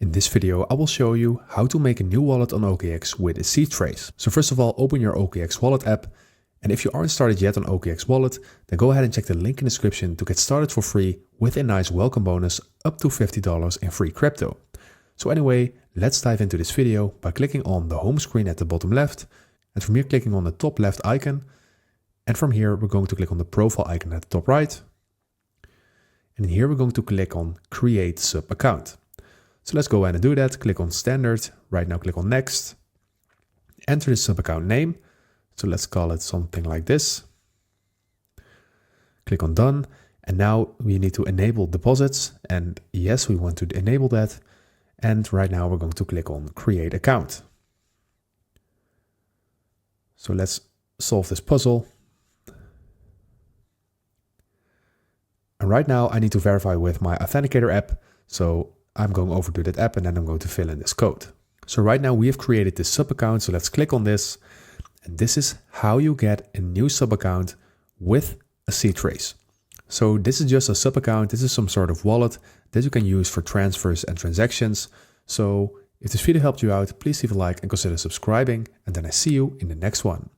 In this video, I will show you how to make a new wallet on OKX with a seed trace. So first of all, open your OKX wallet app. And if you aren't started yet on OKX wallet, then go ahead and check the link in the description to get started for free with a nice welcome bonus up to $50 in free crypto. So anyway, let's dive into this video by clicking on the home screen at the bottom left. And from here, clicking on the top left icon. And from here, we're going to click on the profile icon at the top right. And here we're going to click on create sub account. So let's go ahead and do that. Click on standard. Right now, click on next. Enter the sub account name. So let's call it something like this. Click on done. And now we need to enable deposits. And yes, we want to enable that. And right now we're going to click on create account. So let's solve this puzzle. And right now I need to verify with my authenticator app. So I'm going over to that app and then I'm going to fill in this code. So right now we have created this sub account. So let's click on this. And this is how you get a new sub account with a seed trace. So this is just a sub account. This is some sort of wallet that you can use for transfers and transactions. So if this video helped you out, please leave a like and consider subscribing. And then I see you in the next one.